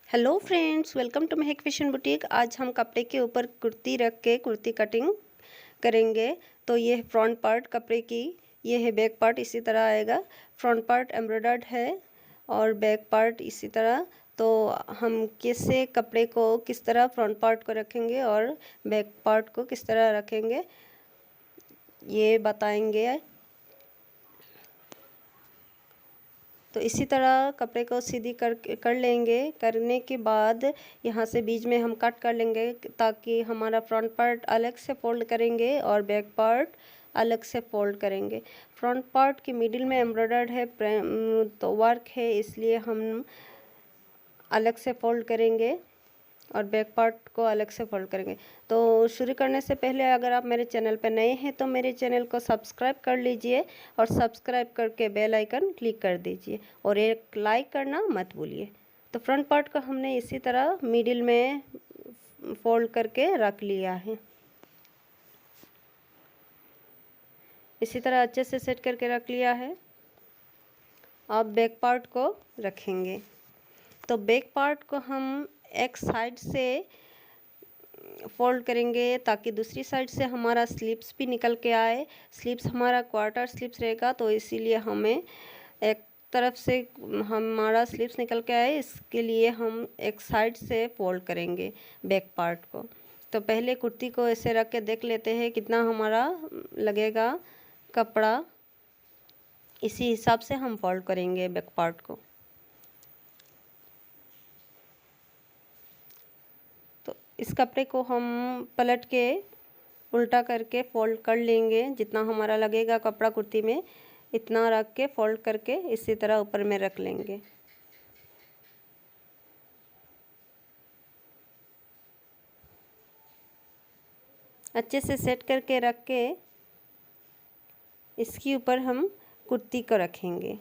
Hello friends, welcome to Mahak fashion boutique. आज हम कपड़े के ऊपर कुर्ती रख के कुर्ती कटिंग करेंगे। तो ये है फ्रंट पार्ट कपड़े की, ये है बैक पार्ट। इसी तरह आएगा। फ्रंट पार्ट एम्ब्रॉयडर्ड है और बैक पार्ट इसी तरह। तो हम कैसे कपड़े को किस तरह फ्रंट पार्ट को रखेंगे और बैक पार्ट को किस तरह रखेंगे ये बताएंगे। तो इसी तरह कपड़े को सीधी कर लेंगे। करने के बाद यहाँ से बीच में हम कट कर लेंगे ताकि हमारा फ्रंट पार्ट अलग से फोल्ड करेंगे और बैक पार्ट अलग से फोल्ड करेंगे। फ्रंट पार्ट के मिडिल में एम्ब्रॉयडर्ड है तो वर्क है, इसलिए हम अलग से फोल्ड करेंगे और बैक पार्ट को अलग से फोल्ड करेंगे। तो शुरू करने से पहले अगर आप मेरे चैनल पर नए हैं तो मेरे चैनल को सब्सक्राइब कर लीजिए और सब्सक्राइब करके बेल आइकन क्लिक कर दीजिए और एक लाइक करना मत भूलिए। तो फ्रंट पार्ट को हमने इसी तरह मिडिल में फोल्ड करके रख लिया है। इसी तरह अच्छे से सेट करके रख लिया है। अब बैक पार्ट को रखेंगे। तो बैक पार्ट को हम एक साइड से फोल्ड करेंगे ताकि दूसरी साइड से हमारा स्लीव्स भी निकल के आए। स्लीव्स हमारा क्वार्टर स्लीव्स रहेगा, तो इसीलिए हमें एक तरफ से हमारा स्लीव्स निकल के आए, इसके लिए हम एक साइड से फोल्ड करेंगे बैक पार्ट को। तो पहले कुर्ती को ऐसे रख के देख लेते हैं कितना हमारा लगेगा कपड़ा। इसी हिसाब से हम फोल्ड करेंगे बैक पार्ट को। इस कपड़े को हम पलट के उल्टा करके फोल्ड कर लेंगे। जितना हमारा लगेगा कपड़ा कुर्ती में इतना रख के फोल्ड करके इसी तरह ऊपर में रख लेंगे। अच्छे से सेट करके रख के इसके ऊपर हम कुर्ती को रखेंगे।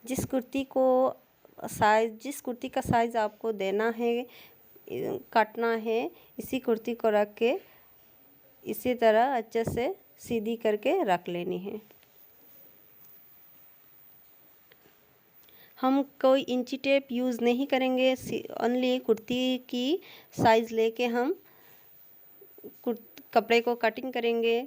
जिस कुर्ती का साइज़ आपको देना है, काटना है, इसी कुर्ती को रख के इसी तरह अच्छे से सीधी करके रख लेनी है। हम कोई इंची टेप यूज़ नहीं करेंगे, ओनली कुर्ती की साइज़ लेके हम कपड़े को कटिंग करेंगे।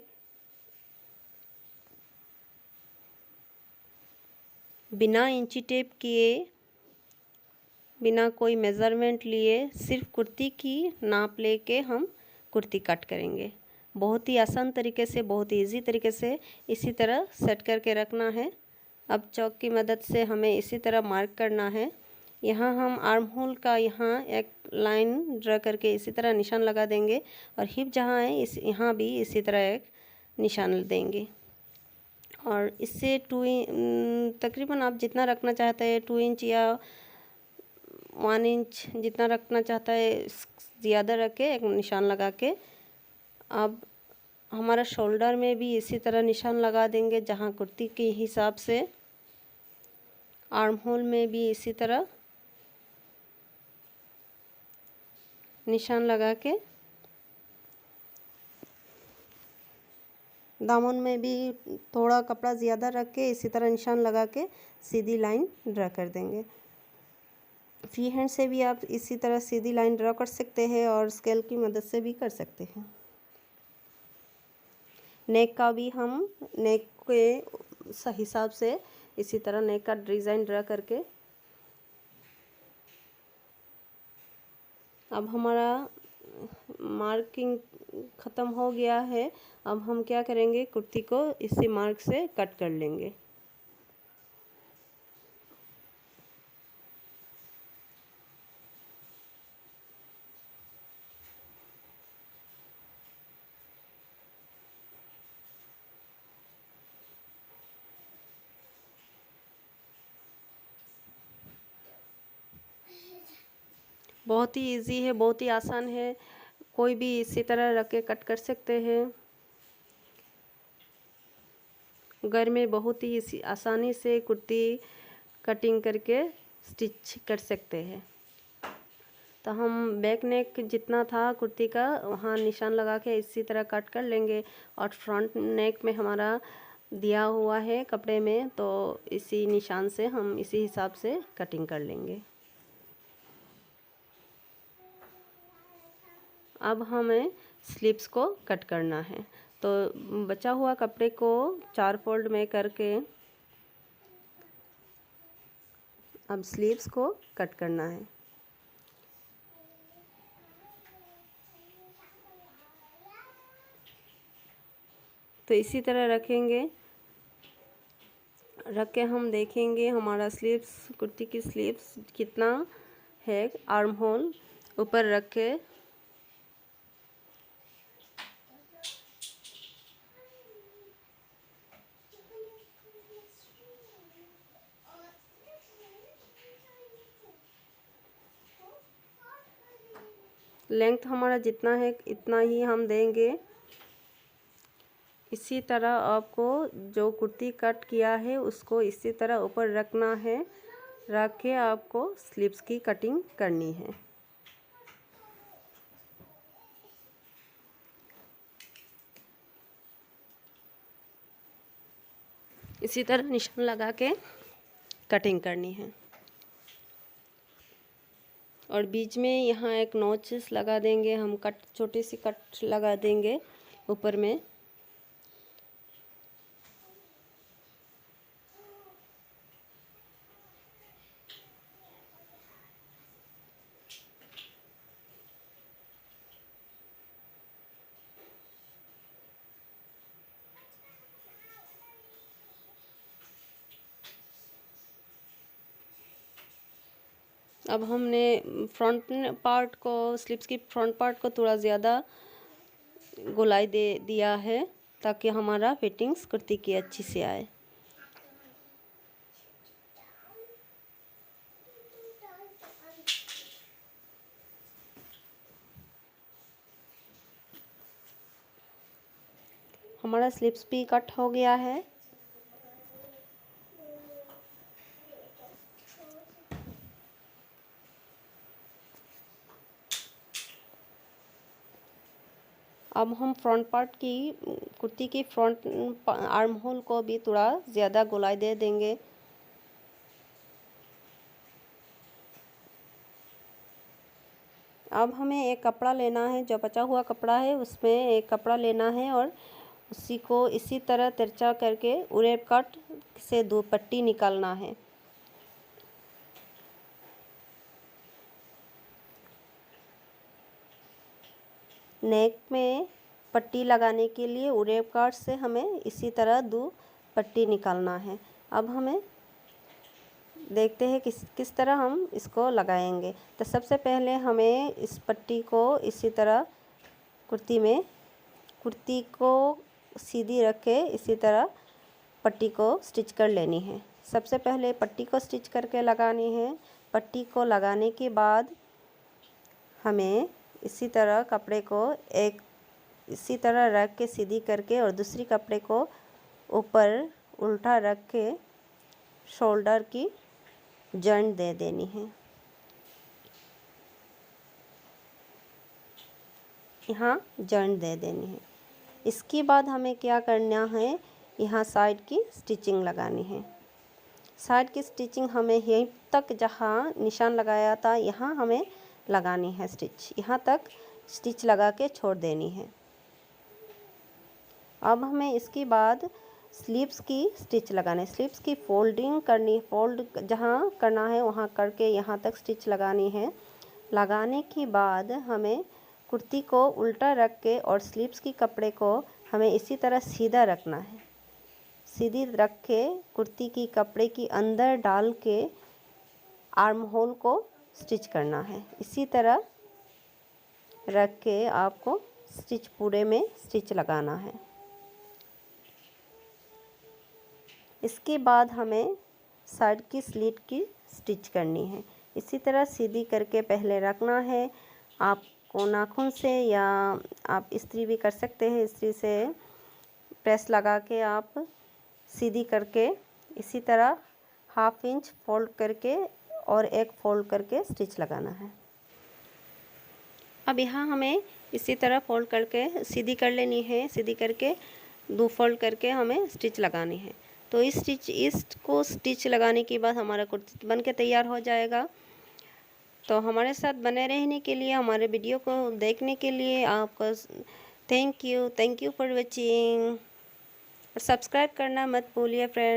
बिना इंची टेप किए, बिना कोई मेज़रमेंट लिए, सिर्फ कुर्ती की नाप लेके हम कुर्ती कट करेंगे। बहुत ही आसान तरीके से, बहुत ही ईजी तरीके से इसी तरह सेट करके रखना है। अब चॉक की मदद से हमें इसी तरह मार्क करना है। यहाँ हम आर्म होल का यहाँ एक लाइन ड्रा करके इसी तरह निशान लगा देंगे और हिप जहाँ है यहाँ भी इसी तरह एक निशान देंगे। और इससे तकरीबन आप जितना रखना चाहते हैं 2 इंच या 1 इंच जितना रखना चाहता है ज़्यादा रख के एक निशान लगा के अब हमारा शोल्डर में भी इसी तरह निशान लगा देंगे। जहाँ कुर्ती के हिसाब से आर्म होल में भी इसी तरह निशान लगा के, दामन में भी थोड़ा कपड़ा ज़्यादा रख के इसी तरह निशान लगा के सीधी लाइन ड्रा कर देंगे। फ्री हैंड से भी आप इसी तरह सीधी लाइन ड्रा कर सकते हैं और स्केल की मदद से भी कर सकते हैं। नेक का भी हम नेक के हिसाब से इसी तरह नेक का डिज़ाइन ड्रा करके अब हमारा मार्किंग ख़त्म हो गया है। अब हम क्या करेंगे, कुर्ती को इसी मार्क से कट कर लेंगे। बहुत ही इजी है, बहुत ही आसान है, कोई भी इसी तरह रख के कट कर सकते हैं। घर में बहुत ही इसी आसानी से कुर्ती कटिंग करके स्टिच कर सकते हैं। तो हम बैक नेक जितना था कुर्ती का वहाँ निशान लगा के इसी तरह कट कर लेंगे और फ्रंट नेक में हमारा दिया हुआ है कपड़े में, तो इसी निशान से हम इसी हिसाब से कटिंग कर लेंगे। अब हमें स्लीव्स को कट करना है। तो बचा हुआ कपड़े को 4 फोल्ड में करके अब स्लीव्स को कट करना है। तो इसी तरह रखेंगे, रख के हम देखेंगे हमारा स्लीव्स, कुर्ती की स्लीव्स कितना है। आर्म होल ऊपर रख के लेंथ हमारा जितना है इतना ही हम देंगे। इसी तरह आपको जो कुर्ती कट किया है उसको इसी तरह ऊपर रखना है। रख के आपको स्लीव्स की कटिंग करनी है। इसी तरह निशान लगा के कटिंग करनी है। और बीच में यहाँ एक नोचेस लगा देंगे हम, कट छोटी सी कट लगा देंगे ऊपर में। अब हमने फ्रंट पार्ट को, स्लीव्स की फ्रंट पार्ट को थोड़ा ज़्यादा गोलाई दे दिया है ताकि हमारा फिटिंग्स कुर्ती की अच्छी से आए। हमारा स्लीव्स भी कट हो गया है। अब हम फ्रंट पार्ट की, कुर्ती की फ्रंट आर्म होल को भी थोड़ा ज़्यादा गोलाई दे देंगे। अब हमें एक कपड़ा लेना है, जो बचा हुआ कपड़ा है उसमें एक कपड़ा लेना है और उसी को इसी तरह तिरछा करके उरेब कट से 2 पट्टी निकालना है। नेक में पट्टी लगाने के लिए उरेब कट से हमें इसी तरह 2 पट्टी निकालना है। अब हमें देखते हैं किस तरह हम इसको लगाएंगे। तो सबसे पहले हमें इस पट्टी को इसी तरह कुर्ती को सीधी रख के इसी तरह पट्टी को स्टिच कर लेनी है। सबसे पहले पट्टी को स्टिच करके लगानी है। पट्टी को लगाने के बाद हमें इसी तरह कपड़े को एक इसी तरह रख के सीधी करके और दूसरी कपड़े को ऊपर उल्टा रख के शोल्डर की जॉइंट दे देनी है। यहाँ जॉइंट दे देनी है। इसके बाद हमें क्या करना है, यहाँ साइड की स्टिचिंग लगानी है। साइड की स्टिचिंग हमें यहीं तक जहाँ निशान लगाया था यहाँ हमें लगानी है स्टिच। यहाँ तक स्टिच लगा के छोड़ देनी है। अब हमें इसके बाद स्लीव्स की स्टिच लगाने, स्लीव्स की फोल्डिंग करनी, फोल्ड जहाँ करना है वहाँ करके यहाँ तक स्टिच लगानी है। लगाने के बाद हमें कुर्ती को उल्टा रख के और स्लीव्स की कपड़े को हमें इसी तरह सीधा रखना है। सीधी रख के कुर्ती की कपड़े की अंदर डाल के आर्म होल को स्टिच करना है। इसी तरह रख के आपको स्टिच पूरे में स्टिच लगाना है। इसके बाद हमें साइड की स्लीट की स्टिच करनी है। इसी तरह सीधी करके पहले रखना है। आपको नाखून से या आप इस्त्री भी कर सकते हैं, इस्त्री से प्रेस लगा के आप सीधी करके इसी तरह 1/2 इंच फोल्ड करके और एक फोल्ड करके स्टिच लगाना है। अब यहाँ हमें इसी तरह फोल्ड करके सीधी कर लेनी है। सीधी करके 2 फोल्ड करके हमें स्टिच लगानी है। तो इसको स्टिच लगाने के बाद हमारा कुर्ती बन के तैयार हो जाएगा। तो हमारे साथ बने रहने के लिए, हमारे वीडियो को देखने के लिए आपको थैंक यू फॉर वॉचिंग। और सब्सक्राइब करना मत भूलिए फ्रेंड।